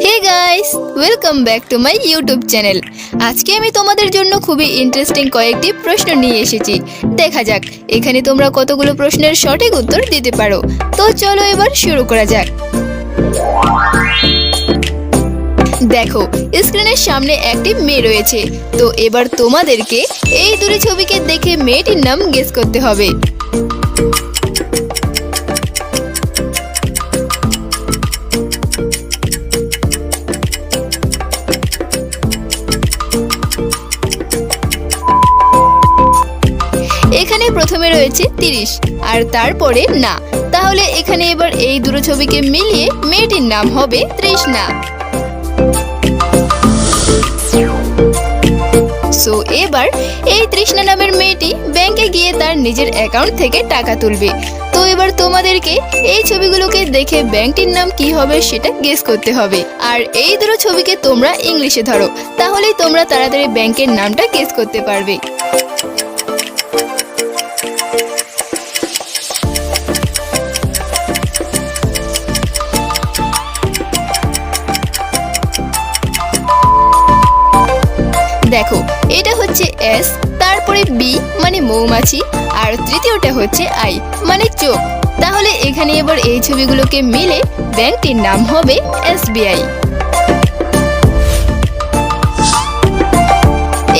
Hey guys, welcome back to my YouTube channel. আজকে আমি তোমাদের জন্য খুবই ইন্টারেস্টিং কয়েকটি প্রশ্ন নিয়ে এসেছি। দেখা যাক এখানে তোমরা কতগুলো প্রশ্নের সঠিক উত্তর দিতে পারো। তো চলো এবার শুরু করা যাক। দেখো, স্ক্রিনের সামনে একটি মেয়ে রয়েছে। তো এবার তোমাদেরকে এই দুটি ছবিকে দেখে মেয়েটির নাম গেস করতে হবে। এখানে প্রথমে রয়েছে 30 আর তারপরে না, তাহলে এখানে এবার এই দুটো ছবিকে মিলিয়ে মেয়েটির নাম হবে তৃষ্ণা। সো এবার এই তৃষ্ণা নামের মেয়েটি ব্যাংকে গিয়ে তার নিজের অ্যাকাউন্ট থেকে টাকা তুলবে। তো এবার তোমাদেরকে এই ছবিগুলোকে দেখে ব্যাংকটির নাম কি হবে সেটা গেস করতে হবে। আর এই দুটো ছবিকে তোমরা ইংলিশে ধরো, তাহলেই তোমরা তাড়াতাড়ি ব্যাংকের নামটা গেস করতে পারবে। দেখো, এটা হচ্ছে এস, তারপরে বি মানে মৌমাছি, আর তৃতীয়টা হচ্ছে আই মানে চোখ। তাহলে এখানে এবার এই ছবিগুলোকে মিলে ব্যাংকটির নাম হবে এসবিআই।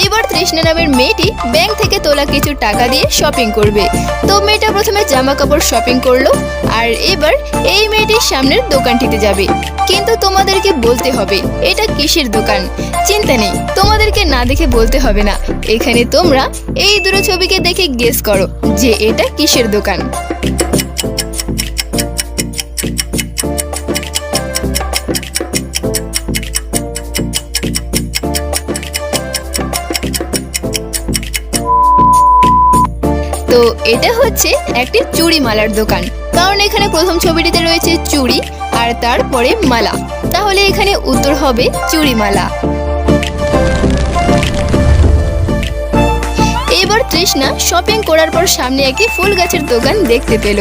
এবার তৃষ্ণা নামের মেয়েটি ব্যাংক থেকে তোলা কিছু টাকা দিয়ে শপিং করবে। তো মেয়েটা প্রথমে জামা কাপড় শপিং করলো, আর এবার এই মেয়েটির সামনের দোকানটিতে যাবে। কিন্তু তোমাদেরকে বলতে হবে এটা কিসের দোকান। চিন্তা নেই, তোমাদেরকে না দেখে বলতে হবে না। এখানে তোমরা এই দুটো ছবিকে দেখে গেস করো যে এটা কিসের দোকান। তো এটা হচ্ছে একটি চুড়ি মালার দোকান, কারণ এখানে প্রথম ছবিটিতে রয়েছে চুড়ি আর তারপরে মালা। তাহলে এখানে উত্তর হবে চুড়িমালা। এবার তৃষ্ণা শপিং করার পর সামনে একটি ফুল গাছের দোকান দেখতে পেল,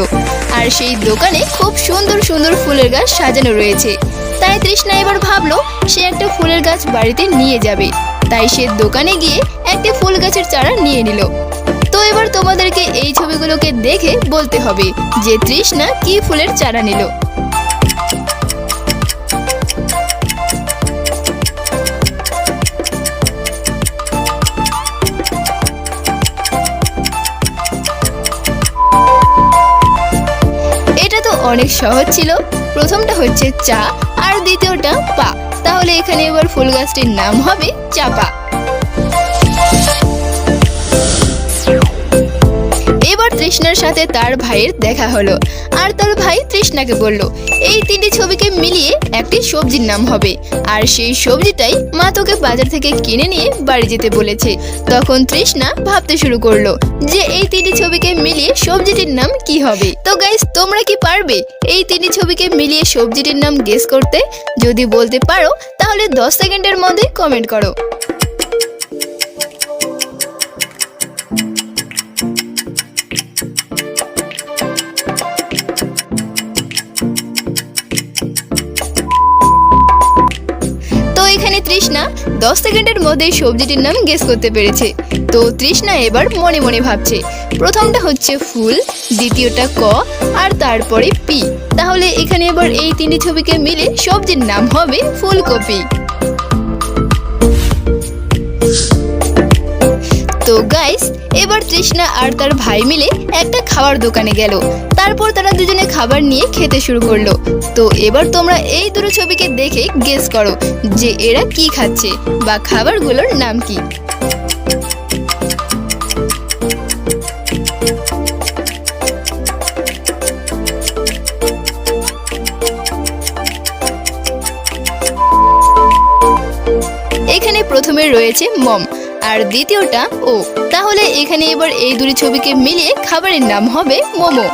আর সেই দোকানে খুব সুন্দর সুন্দর ফুলের গাছ সাজানো রয়েছে। তাই তৃষ্ণা এবার ভাবলো সে একটা ফুলের গাছ বাড়িতে নিয়ে যাবে। তাই সে দোকানে গিয়ে একটি ফুল গাছের চারা নিয়ে নিল। তো এবার তোমাদেরকে এই ছবিগুলোকে দেখে বলতে হবে যে তৃষ্ণা কি ফুলের চারা নিল। এটা তো অনেক সহজ ছিল। প্রথমটা হচ্ছে চা আর দ্বিতীয়টা পা, তাহলে এখানে এবার ফুল গাছটির নাম হবে চাপা। এবার তৃষ্ণার সাথে তার ভাইয়ের দেখা হলো, আর তার ভাই তৃষ্ণাকে বলল এই তিনটি ছবিকে মিলিয়ে একটি সবজির নাম হবে, আর সেই সবজিটাই মা তোকে বাজার থেকে কিনে নিয়ে বাড়ি যেতে বলেছে। তখন তৃষ্ণা ভাবতে শুরু করলো যে এই তিনটি ছবিকে মিলিয়ে সবজিটির নাম কি হবে। তো গাইস, তোমরা কি পারবে এই তিনটি ছবিকে মিলিয়ে সবজিটির নাম গেস করতে? যদি বলতে পারো তাহলে 10 সেকেন্ডের মধ্যে কমেন্ট করো। এখানে তৃষ্ণা 10 সেকেন্ডের মধ্যে সবজিটির নাম গেস করতে পেরেছে। তো তৃষ্ণা এবার মনে মনে ভাবছে প্রথমটা হচ্ছে ফুল, দ্বিতীয়টা ক, আর তারপরে পি। তাহলে এখানে এবার এই তিনটি ছবিকে মিলে সবজির নাম হবে ফুলকপি। তো গাইস, এবার তৃষ্ণা আর তার ভাই মিলে একটা খাবার দোকানে গেল। তারপর তারা দুজনে খাবার নিয়ে খেতে শুরু করলো। তো এবার তোমরা এই দুটো ছবিকে দেখে গেস করো যে এরা কি খাচ্ছে বা খাবারগুলোর নাম কি। এখানে প্রথমে রয়েছে মম আর দ্বিতীয়টা ও, তাহলে এখানে এবার এই দুটি ছবিকে মিলিয়ে খাবারের নাম হবে মোমো।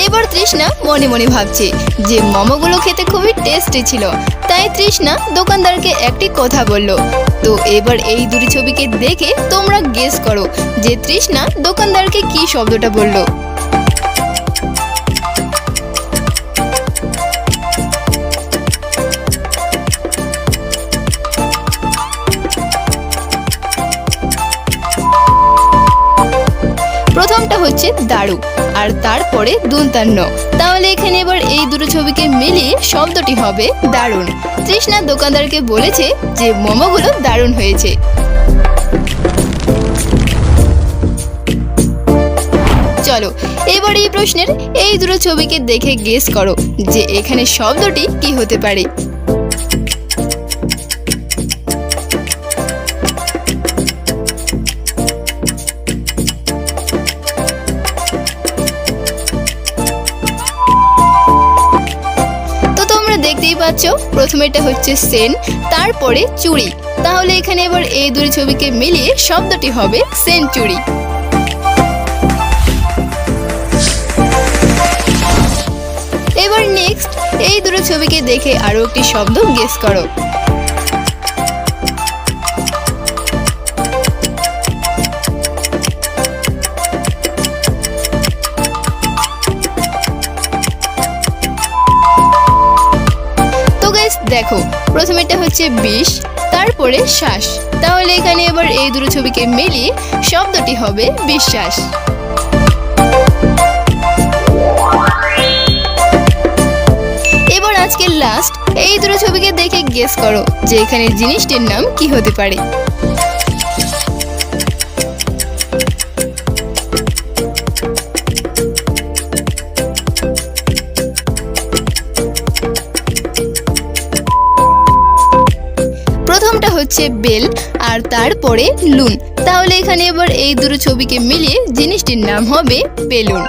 এবার তৃষ্ণা মনে মনে ভাবছে যে মোমোগুলো খেতে খুবই টেস্টি ছিল। তাই তৃষ্ণা দোকানদারকে একটি কথা বলল। তো এবার এই দুটি ছবিকে দেখে তোমরা গেস করো যে তৃষ্ণা দোকানদারকে কি শব্দটা বলল। হচ্ছে দারু আর তারপরে দন্তান্ন। তাহলে এখানে এবার এই দুটো ছবিকে মিলিয়ে শব্দটি হবে দারুণ। তৃষ্ণা দোকানদারকে বলেছে যে মোমোগুলো দারুণ হয়েছে। চলো এবার এই প্রশ্নের এই দুটো ছবিকে দেখে গেস করো যে এখানে শব্দটি কি হতে পারে। দেখতেই পাচ্ছ প্রথমেটা হচ্ছে সেন, তারপরে চুড়ি। তাহলে এখানে এবার এই দুই ছবিকে মিলিয়ে শব্দটি হবে সেঞ্চুরি। এবার নেক্সট এই দুটো ছবিকে দেখে আরো একটি শব্দ গেস করো। দেখো প্রথমেটা হচ্ছে বিষ, তারপরে শ্বাস। তাহলে এখানে এবার এই দুটো ছবিকে মিলিয়ে শব্দটি হবে বিশ্বাস। এবার আজকের লাস্ট এই দুটো ছবিকে দেখে গেস করো যে এখানে জিনিসটির নাম কি হতে পারে। প্রথমটা হচ্ছে বেল আর তারপরে লুন। তাহলে এখানে এবার এই দুটো ছবিকে মিলিয়ে জিনিসটির নাম হবে বেলুন।